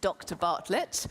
Dr. Bartlett.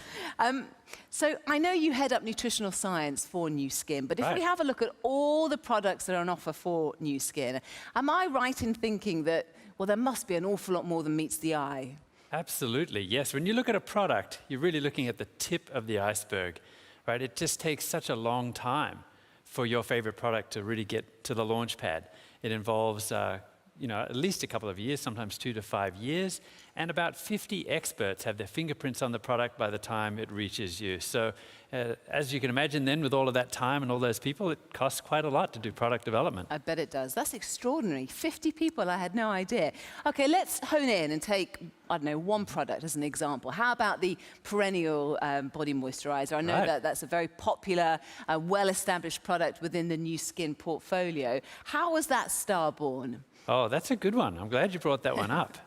So I know you head up nutritional science for Nu Skin, but if we have a look at all the products that are on offer for Nu Skin, am I right in thinking that, well, there must be an awful lot more than meets the eye? Absolutely, yes. When you look at a product, you're really looking at the tip of the iceberg, right? It just takes such a long time for your favorite product to really get to the launch pad. It involves at least a couple of years, sometimes 2 to 5 years, and about 50 experts have their fingerprints on the product by the time it reaches you. So as you can imagine then, with all of that time and all those people, it costs quite a lot to do product development. I bet it does. That's extraordinary. 50 people, I had no idea. Okay, let's hone in and take, I don't know, one product as an example. How about the Perennial Body Moisturizer? I know that's a very popular, well-established product within the Nu Skin portfolio. How was that star born? Oh, that's a good one. I'm glad you brought that one up.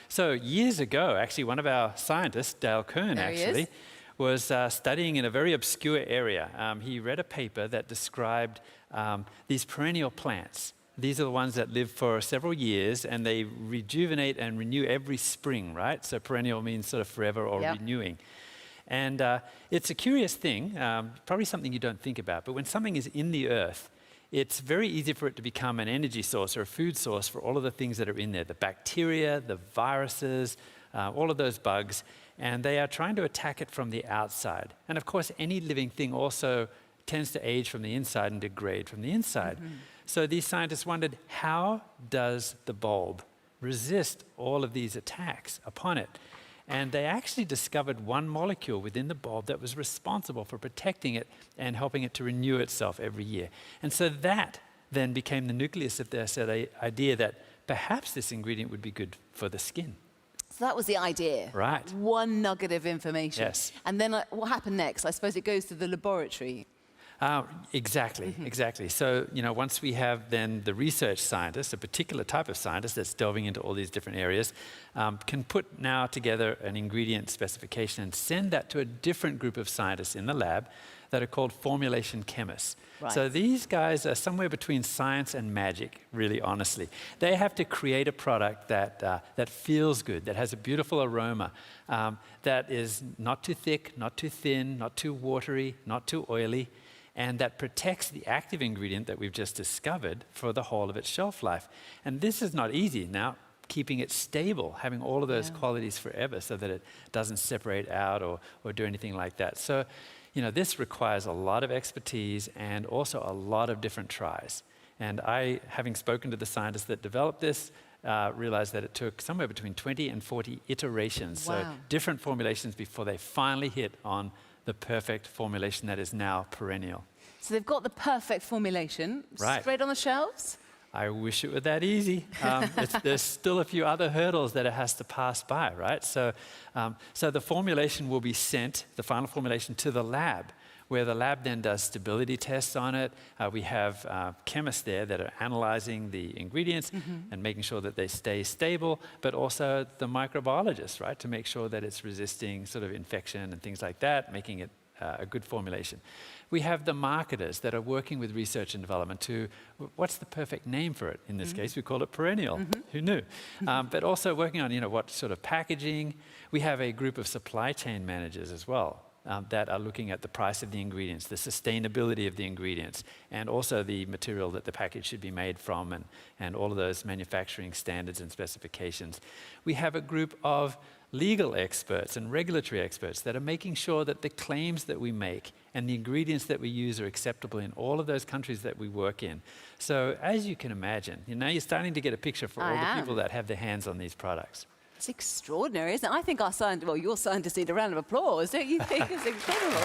So years ago, actually, one of our scientists, Dale Kern, was studying in a very obscure area. He read a paper that described these perennial plants. These are the ones that live for several years, and they rejuvenate and renew every spring, right? So perennial means sort of forever or renewing. And it's a curious thing, probably something you don't think about, but when something is in the earth, it's very easy for it to become an energy source or a food source for all of the things that are in there, the bacteria, the viruses, all of those bugs, and they are trying to attack it from the outside. And of course, any living thing also tends to age from the inside and degrade from the inside. So these scientists wondered, how does the bulb resist all of these attacks upon it? And they actually discovered one molecule within the bulb that was responsible for protecting it and helping it to renew itself every year. And so that then became the nucleus of their idea that perhaps this ingredient would be good for the skin. So that was the idea. Right. One nugget of information. Yes. And then what happened next? I suppose it goes to the laboratory. Exactly. So, once we have then the research scientist, a particular type of scientist that's delving into all these different areas, can put now together an ingredient specification and send that to a different group of scientists in the lab that are called formulation chemists. Right. So these guys are somewhere between science and magic, really honestly. They have to create a product that feels good, that has a beautiful aroma, that is not too thick, not too thin, not too watery, not too oily, and that protects the active ingredient that we've just discovered for the whole of its shelf life. And this is not easy. Now, keeping it stable, having all of those qualities forever so that it doesn't separate out or do anything like that. So, this requires a lot of expertise and also a lot of different tries. And I, having spoken to the scientists that developed this, realized that it took somewhere between 20 and 40 iterations, so different formulations before they finally hit on the perfect formulation that is now Perennial. So they've got the perfect formulation straight on the shelves? I wish it were that easy. There's still a few other hurdles that it has to pass by, right? So the formulation will be sent, the final formulation, to the lab, where the lab then does stability tests on it. We have chemists there that are analyzing the ingredients and making sure that they stay stable, but also the microbiologists, right, to make sure that it's resisting sort of infection and things like that, making it a good formulation. We have the marketers that are working with research and development to, what's the perfect name for it? In this case, we call it Perennial. Who knew? But also working on, what sort of packaging. We have a group of supply chain managers as well that are looking at the price of the ingredients, the sustainability of the ingredients, and also the material that the package should be made from, and all of those manufacturing standards and specifications. We have a group of legal experts and regulatory experts that are making sure that the claims that we make and the ingredients that we use are acceptable in all of those countries that we work in. So as you can imagine, you're starting to get a picture for all the people that have their hands on these products. It's extraordinary, isn't it? I think our scientists, well, your scientists need a round of applause, don't you think? It's incredible.